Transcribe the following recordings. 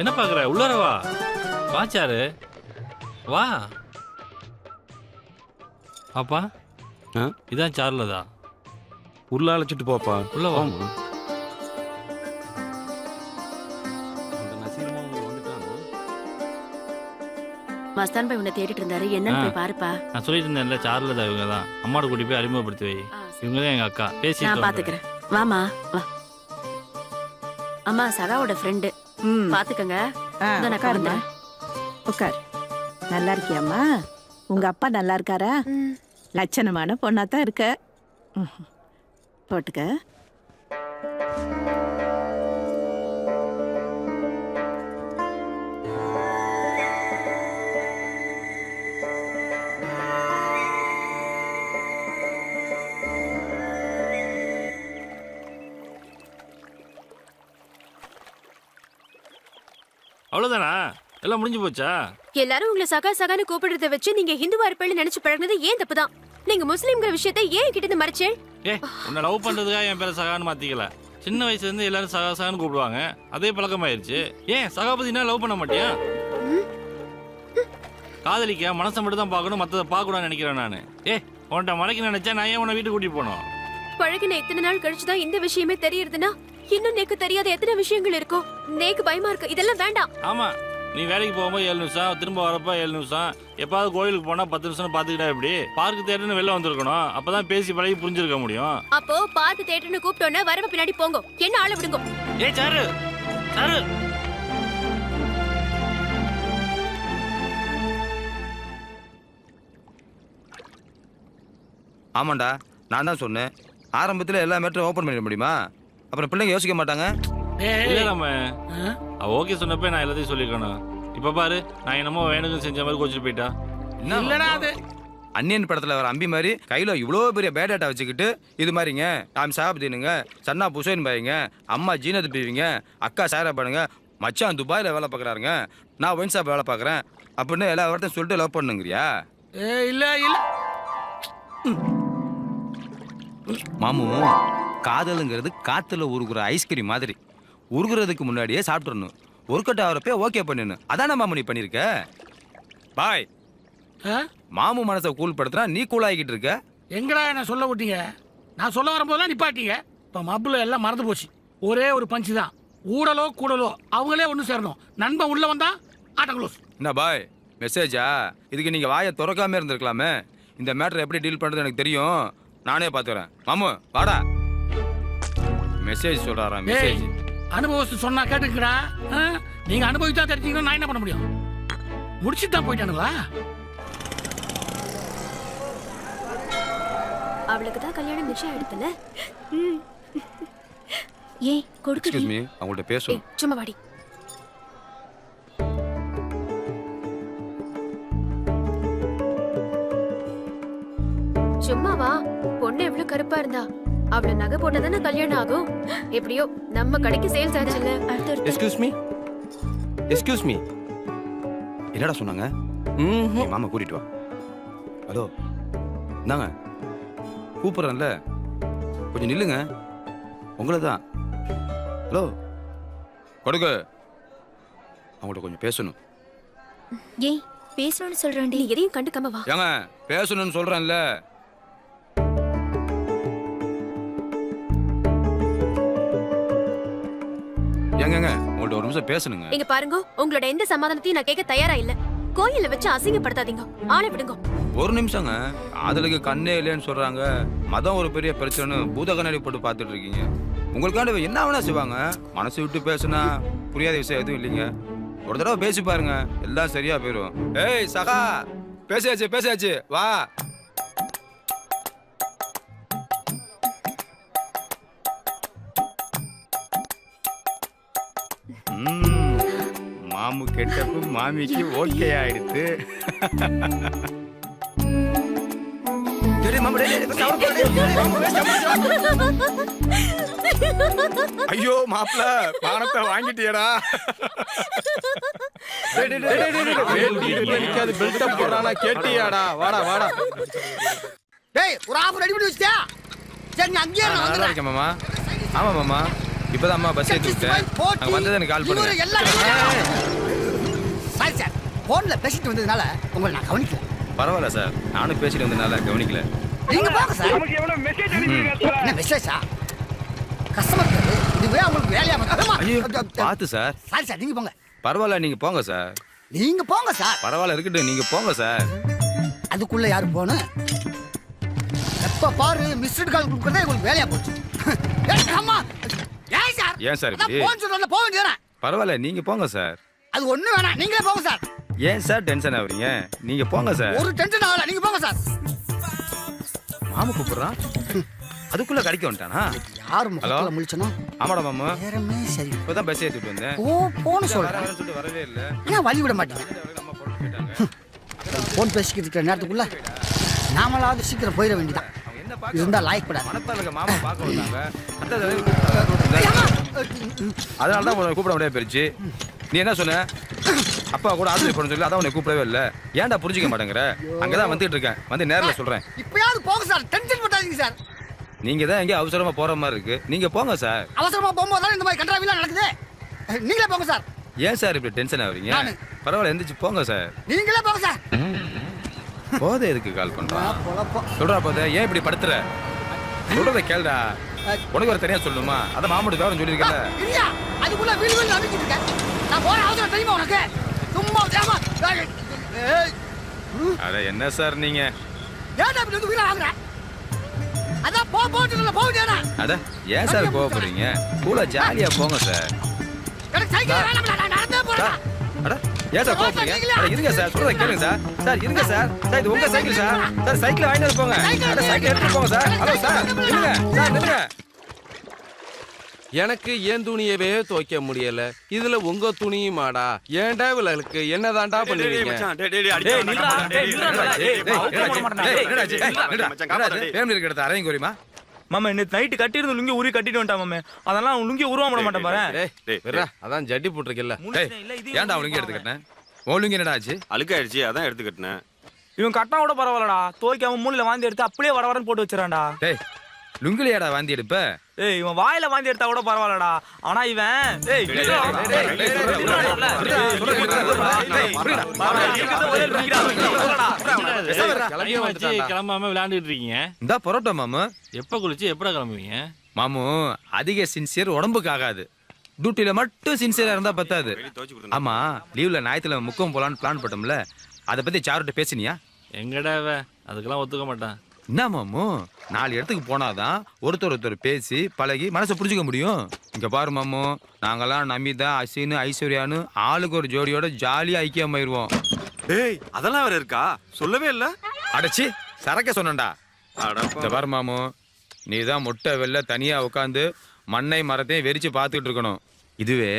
என்ன பாக்குற? உள்ளார வா. வாச்சாரு வா. பாப்பா இதான் சார்லதா. உள்ள அழைச்சிட்டு போப்பா. உள்ள வா. மஸ்தான் பாய் உன்னை தேடிட்டு இருந்தாரு, என்னன்னு போய் பாருப்பா. நான் சொல்லிட்டு இருந்தேன்ல, சார்லதா இவங்க தான். அம்மாவோட கூட்டி போய் அறிமுகப்படுத்தி வை. இவங்க தான் எங்க அக்கா. பேசி நான் பாத்துக்கிறேன். வாமா வா. அம்மா சகாவோட ஃப்ரெண்டு. பாத்துக்கங்க. உட்கார். நல்லா இருக்கியாம்மா? உங்க அப்பா நல்லா இருக்காரா? லட்சணமான பொண்ணாதான் இருக்க. போட்டுக்க. அவ்வளவுதானா? எல்லாம் முடிஞ்சு போச்சா? எல்லாரும் உங்களை சகா சகான்னு கூப்பிடுறத வச்சு நீங்க ஹிந்துவா இருப்பேன்னு நினைச்சு பழகுனது ஏன் தப்புதான். நீங்க முஸ்லீம்ங்கிற விஷயத்தை ஏன் கிட்ட இருந்து மறைச்சே? உன்னை லவ் பண்றதுக்காக என் பேரை சகான்னு மாத்திக்கல. சின்ன வயசுல இருந்து எல்லாரும் சகா சகான்னு கூப்பிடுவாங்க. அதே பழக்கமாயிருச்சு. ஏன் சகாபதினா லவ் பண்ண மாட்டியா? காதலிக்க மனசை மட்டும் தான் பார்க்கணும், மற்றதை பார்க்கக்கூடாதுன்னு நினைக்கிறேன் நான். உன்கிட்ட மறைக்க நினைச்சா நான் ஏன் உன்னை வீட்டுக்கு கூட்டிட்டு போனோம்? பழகின இத்தனை நாள் கழிச்சுதான் இந்த விஷயமே தெரியறதுன்னா இன்னும் நேக்கு தெரியாத எத்தனை விஷயங்கள் இருக்கும். நேக்கு பயமா இருக்கு. இதெல்லாம் வேண்டாம். ஆமா, நீ வேலைக்கு போகும்போது 7 நிமிஷம், திரும்ப வரப்ப 7 நிமிஷம், எப்பாவது கோயிலுக்கு போனா 10 நிமிஷம் பாத்துக்கிட்டா எப்படி? பார்க்கு தேட்டர்னு வெளில வந்திருக்கணும். அப்பதான் பேசி பழகி புரிஞ்சிருக்க முடியும். அப்போ பார்த்து தேட்டர்னு கூப்பிட்டோன்னா வரவ பின்னாடி போங்க, என்ன ஆள விடுங்க. சாரு சாரு ஆமாண்டா, நான் தான் சொன்னேன். ஆரம்பத்தில் எல்லா மேட்டரும் ஓப்பன் பண்ணிட முடியுமா? அப்புறம் பிள்ளைங்க யோசிக்க மாட்டாங்க. இல்ல நம்ம ஓகே சொன்னப்ப நான் எல்லாத்தையும் சொல்லிருக்கணும். இப்ப பாரு, நான் என்னமோ வேணுக்கு செஞ்ச மாதிரி கோச்சிட்டு போயிட்டா. அது அன்னியன் படத்துல வர அம்பி மாதிரி கையில இவ்வளோ பெரிய பேட்டாட்டா வச்சுக்கிட்டு இது மாதிரிங்க நான் சாப்பிடுங்க, சன்னா புசைன் பாய்ங்க, அம்மா ஜீனத் பீவிங்க, அக்கா சாரா பண்ணுங்க, மச்சான் துபாயில் வேலை பார்க்குறாருங்க, நான் ஒயின் ஷாப் வேலை பார்க்குறேன் அப்படின்னு எல்லா வார்த்தையும் சொல்லிட்டு லவ் பண்ணுங்கிறியா? இல்ல இல்ல மாமு, காதலுங்கிறது காத்துல உருகுற ஐஸ்கிரீம் மாதிரி. உருகுறதுக்கு முன்னாடியே சாப்பிட்றணும். ஒர்க்கவுட் ஆகிறப்ப ஓகே பண்ணு. அதான மாமு நீ பண்ணிருக்க. பாய், மாமு மனசை கூல் படுத்துறா, நீ கூல் ஆகிக்கிட்டு இருக்க. எங்கடா என்ன சொல்ல விட்டீங்க? நான் சொல்ல வரும்போதெல்லாம் நிப்பாட்டீங்க. இப்ப மப்புல எல்லாம் மறந்து போச்சு. ஒரே ஒரு பஞ்சு தான். ஊடலோ கூடலோ அவங்களே ஒண்ணு சேரணும். நண்பன் உள்ள வந்தா ஆட்டம் க்ளோஸ். என்ன பாய், மெசேஜா? இதுக்கு நீங்க வாயை திறக்காம இருந்திருக்கலாமே. இந்த மேட்டரை எப்படி டீல் பண்றது எனக்கு தெரியும். நானே பாத்துறேன். மாமு வாடா. மெசேஜ் சொல்றாரா? மெசேஜ் அனுபவத்தை சொன்னா கேட்டுக்கடா. நீங்க அனுபவிச்சா தெரிஞ்சீங்கன்னா நான் என்ன பண்ண முடியும்? முடிச்சுட்டு தான் போயிட்டானுங்களா? அவளுக்கு தான் கல்யாணம் நிச்சயம் ஆயிடுதுல. ஏய் கொடுக்குடி. எக்ஸ்கியூஸ் மீ, அவங்கள்ட்ட பேசணும். சும்மா வாடி. சும்மாவா? பொண்ணு எவ்வளவு கருப்பா இருந்தா அவள நகை போட்டதானே கல்யாணம் ஆகும். எப்படியோ நம்ம கடைக்கு சேல்ஸ் ஆச்சுல்ல. Excuse me, excuse me. என்னடா சொன்னாங்க? மாமா கூட்டிட்டு வா. ஹலோ, இந்தாங்க கூப்பிடுறேன்ல, கொஞ்சம் நில்லுங்க. உங்களை தான். ஹலோ கொடுங்க, அவங்கள்ட்ட கொஞ்சம் பேசணும். ஏய் பேசணும்னு சொல்றேன்டி, எதையும் கண்டுக்காம வா. ஏங்க பேசணும்னு சொல்றேன்ல. ஏங்க உங்கள்ட்ட ஒரு நிமிஷம் பேசணுங்க. இங்க பாருங்க, உங்களோட எந்த சமாதானத்தையும் நான் கேட்க தயாரா இல்ல. கோயில வச்சு அசிங்கப்படுத்தாதீங்க, ஆளை விடுங்க. ஒரு நிமிஷங்க. காதலுக்கு கண்ணே இல்லைன்னு சொல்றாங்க. மதம் ஒரு பெரிய பிரச்சனை பூத கண்ணாடி போட்டு பார்த்துட்டு இருக்கீங்க. உங்களுக்காண்டி என்ன வேணா செய்வாங்க. மனசு விட்டு பேசுனா புரியாத விஷயம் எதுவும் இல்லைங்க. ஒரு தடவை பேசி பாருங்க, எல்லாம் சரியா போயிடும். ஏய் சகா, பேசியாச்சு பேசியாச்சு, வா. மாமு கெட்டப்பு மாமிக்கு ஓகே ஆயிடுது. ஐயோ மாப்ள, பானத்தை வாங்கிட்டியடா. கேட்டியாடா? வாடா வாடா. டேய் ஒரு ஆஃப் ரெடி பண்ணி வச்சியா? சரி நான் அங்கேயே நல்லா இருக்கேன் மாமா. ஆமா மாமா, இப்பதான் அம்மா பஸ் ஏற்றி விட்டேன். அங்க வந்தது எனக்கு கால் பண்ணுங்க. சாரி சார், போன்ல பேசிட்டு வந்ததுனால உங்களை நான் கவனிக்கல. பரவாயில்ல சார், நானும் பேசிட்டு வந்ததுனால கவனிக்கல. நீங்க போங்க சார். என்ன மெசேஜா? கஸ்டமர் கேர் இதுவே உங்களுக்கு வேலையா? ஐயோ பார்த்து சார். சாரி சார், நீங்க போங்க. பரவாயில்ல, நீங்க போங்க சார். நீங்க போங்க சார். பரவாயில்ல இருக்கட்டும், நீங்க போங்க சார். அதுக்குள்ள யாரு போன? எப்ப பாரு மிஸ்டு கால் கொடுக்கறதே உங்களுக்கு வேலையா போச்சு. அம்மா ஏன் சார்? ஏன் சார் இப்படி? போன் சொல்றல போக வேண்டியதானே? பரவாயில்ல, நீங்க போங்க சார். அது ஒண்ணு வேணாம், நீங்களே போங்க சார். ஏன் சார் டென்ஷன் ஆகுறீங்க? நீங்க போங்க சார். ஒரு டென்ஷன் ஆகல, நீங்க போங்க சார். மாமா கூப்பிடுறான், அதுக்குள்ள கடிக்க வந்துட்டானா? யாரு முகத்துல முழிச்சனோ? ஆமாடா மாமா, நேரமே சரி. இப்பதான் பஸ் ஏத்திட்டு வந்தேன். ஓ போன் சொல்றேன். சொல்லிட்டு வரவே இல்ல. ஏன் வழி விட மாட்டீங்க? அம்மா போட்டு போயிட்டாங்க. போன் பேசிக்கிட்டு இருக்கிற நேரத்துக்குள்ள நாமளாவது சீக்கிரம் போயிட வேண்டியதான். அவங்க என்ன இருந்தா லாய்க்கப்படாது. மனத்தாளுக்கு மாமா பார்க்க வந்தாங்க. அதனால தான் உன்னை கூப்பிட முடியாது போயிருச்சு. நீ என்ன சொன்ன? அப்பா கூட ஆஸ்பத்திரி போகணும்னு சொல்லி அதான் உன்னை கூப்பிடவே இல்லை. ஏன்டா புரிஞ்சுக்க மாட்டேங்கிற? அங்கதான் வந்துட்டு இருக்கேன், வந்து நேரில் சொல்றேன். இப்பயாவது போங்க சார், டென்ஷன் பண்ணாதீங்க சார். நீங்க தான் எங்கேயும் அவசரமா போற மாதிரி இருக்கு. நீங்க போங்க சார். அவசரமா போகும்போது தான் இந்த மாதிரி கண்டராவிலாம் நடக்குது. நீங்களே போங்க சார். ஏன் சார் இப்படி டென்ஷன் ஆகுறீங்க? நானு. பரவாயில்ல, எந்திரிச்சு போங்க சார். நீங்களே போங்க சார். போதை எதுக்கு கால் பண்றான்? சொல்றா போதை, ஏன் இப்படி படுத்துற? சொல்றத கேளுடா. உனக்கு ஒரு தனியா சொல்லணுமா? அத மாமூடு தவிர சொல்லியிருக்கல. இல்லையா? அதுக்குள்ள வீடு வீடு நம்பிக்கிட்டு இருக்கேன். நான் போற அவசரம் தெரியுமா உனக்கு? சும்மா தேமா. அட என்ன சார் நீங்க? ஏன்டா இப்படி வந்து வீர ஆகுற? அதான் போட்டுல போகுதேனா? அட ஏன் சார் கோவப்படுறீங்க? கூலா ஜாலியா போங்க சார். எனக்கு சைக்கிள் வேணாம், நான் நடந்தே போறேன். அட ஏன் சார் கோவப்படுறீங்க? அட இருங்க சார், சொல்றத கேளுங்க சார். சார் இருங்க சார். சார் இது உங்க சைக்கிள் சார். சார் சைக்கிள் வாங்கிட்டு வந்து போங்க. அட சைக்கிள் எடுத்து போங்க சார். ஹலோ சார், நில்லுங்க சார், நில்லுங்க. எனக்கு ஏன் துணியவே துவைக்க முடியல, இதுல உங்க துணியுமாடா? ஏன்டா இவளுக்கு என்னதான்டா பண்ணுவீங்க? ஃபேமிலி இருக்க இடத்த அரையும் கோரிமா. மாமா நேத்து நைட்டு கட்டியிருந்த லுங்கி உரி கட்டிட்டு வந்துட்டான் மாமே. அதெல்லாம் லுங்கி உருவ பண்ண மாட்டேன் பாரு. அதான் ஜட்டி போட்டிருக்கல. ஏன்டா அவளுங்க எடுத்துக்கிட்டேன்? ஒழுங்கு என்னடா ஆச்சு? அழுக்காயிடுச்சு, அதான் எடுத்துக்கிட்டேன். இவன் கட்டா கூட பரவாயில்லடா, துவைக்காம மூலையில வாந்தி எடுத்து அப்படியே வர வரன்னு போட்டு வச்சிடறான்டா. டேய் லுங்கிலியாடா வாந்தி எடுப்ப? ஏய் இவன் வாயில வாந்தி எடுத்தா கூட பரவாயில்லடா, ஆனா இவன் கிளம்பாம விளையாண்டுட்டு இருக்கீங்க. இந்த பரோட்டா மாமு. எப்ப குளிச்சு எப்படா கிளம்புவீங்க? மாமு அதிக சின்சியர் உடம்புக்கு ஆகாது. டியூட்டில மட்டும் சின்சியரா இருந்தா பத்தாது. ஆமா, லீவ்ல ஞாயிற்றுல முக்கம் போலான்னு பிளான் போட்டோம்ல, அதை பத்தி சாருட்ட பேசினியா? எங்கடா அதுக்கெல்லாம் ஒத்துக்க மாட்டான். என்ன மாமு, 4 இடத்துக்கு போனாதான் ஒருத்தர் பேசி பழகி மனசை புரிஞ்சுக்க முடியும். இங்க பாரு மாமு, நாங்கெல்லாம் நமிதா, அசின், ஐஸ்வர்யான்னு ஆளுக்கு ஒரு ஜோடியோட ஜாலியா ஐக்கியமாயிருவோம். டேய் அதெல்லாம் வேற இருக்கா? சொல்லவே இல்ல. அடைச்சி சரக்க சொன்னண்டா. இந்த பாரு மாமு, நீ தான் முட்டை வெள்ள தனியா உட்காந்து மண்ணை மரத்தையும் வெறிச்சு பார்த்துக்கிட்டு இருக்கணும். இதுவே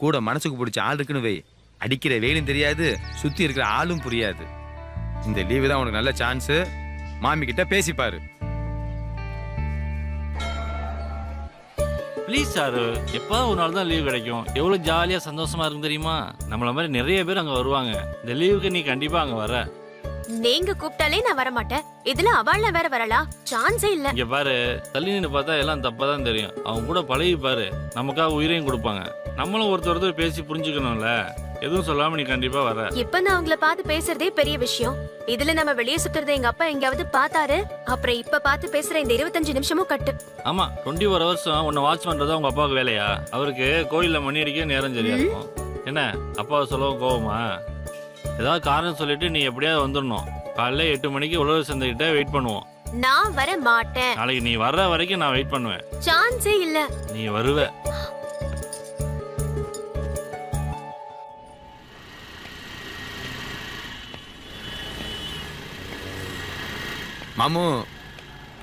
கூட மனசுக்கு பிடிச்ச ஆள் இருக்குன்னு வை, அடிக்கிற வெயிலும் தெரியாது, சுத்தி இருக்கிற ஆளும் புரியாது. இந்த லீவு தான் உனக்கு நல்ல சான்ஸ். மாமி கிட்ட பேசிப்பாரு. ப்ளீஸ் சார், எப்போதான் ஒரு நாள் தான் லீவ் கிடைக்கும். எவ்வளோ ஜாலியாக சந்தோஷமா இருக்கும் தெரியுமா? நம்மள மாதிரி நிறைய பேர் அங்கே வருவாங்க. இந்த லீவுக்கு நீ கண்டிப்பாக அங்கே வர. நீங்க கூப்பிட்டாலே நான் வர மாட்டேன். இதுல அவள்ல வேற வரலாம், சான்ஸே இல்ல. இங்க பாரு, தள்ளி நின்று பார்த்தா எல்லாம் தப்பா தான் தெரியும். அவங்க கூட பழகி பாரு, நமக்காக உயிரையும் கொடுப்பாங்க. நம்மளும் ஒருத்தர் பேசி புரிஞ்சுக்கணும்ல. எதுவும் சொல்லாம நீ கண்டிப்பா வர. இப்ப நான் உங்களை பார்த்து பேசுறதே பெரிய விஷயம். இதுல நம்ம வெளியே சுத்துறதை எங்க அப்பா எங்கேயாவது பார்த்தாரு, அப்புறம் இப்ப பார்த்து பேசுற இந்த 25 நிமிஷமும் கட்டு. ஆமா, 24 வருஷம் உன்னை வாட்ச் பண்றதா உங்க அப்பாவுக்கு வேலையா? அவருக்கு கோயில்ல மணி அடிக்க நேரம் சரியா இருக்கும். என்ன அப்பாவை சொல்லவும் கோவமா? ஏதாவது காரணம் சொல்லிட்டு நீ எப்படியாவது வந்துடணும். காலைல 8 மணிக்கு உழவர் சந்தைகிட்ட வெயிட் பண்ணுவோம். நான் வர மாட்டேன். நாளைக்கு நீ வர்ற வரைக்கும் நான் வெயிட் பண்ணுவேன். சான்ஸே இல்ல. நீ வருவ. மாமு,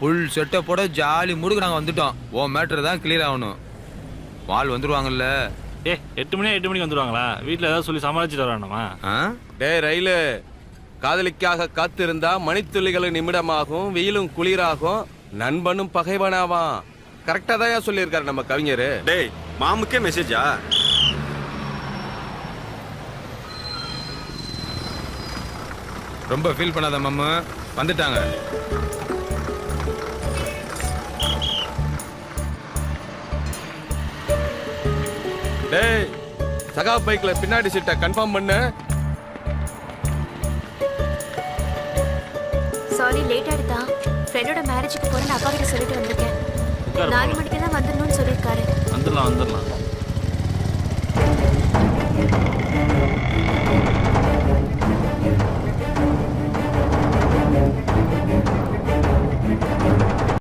புல் செட்டை போட ஜாலி மூடுக்கு நாங்கள் வந்துட்டோம். உன் மேட்ரு தான் கிளியர் ஆகணும். வால் வந்துருவாங்கல்ல? 8 மணிக்கு வந்துருவாங்களா? வீட்டில் ஏதாவது சொல்லி சமாளிச்சுட்டு வரானுமா? டே ரயிலு, காதலிக்காக காத்திருந்தா மணித்துளிகளும் நிமிடமாகும், வெயிலும் குளிராகும், நண்பனும் பகைவனாவான். கரெக்டா தான் சொல்லியிருக்காரு நம்ம கவிஞர். டேய் மாமுக்கே மெசேஜா? ரொம்ப ஃபீல் பண்ணாத மாமு, வந்துட்டாங்க. சகா பைக்ல பின்னாடி சீட்டை கன்ஃபார்ம் பண்ணு. சாரி லேட் ஆயிடுதா. ஃப்ரெண்டோட மேரேஜுக்கு போறேன்னு அப்பா கிட்ட சொல்லிட்டு வந்திருக்கேன். உட்காரு 4 மணிக்கு தான் வந்துடணும்னு சொல்லியிருக்காரு. வந்துடலாம் வந்துடலாம்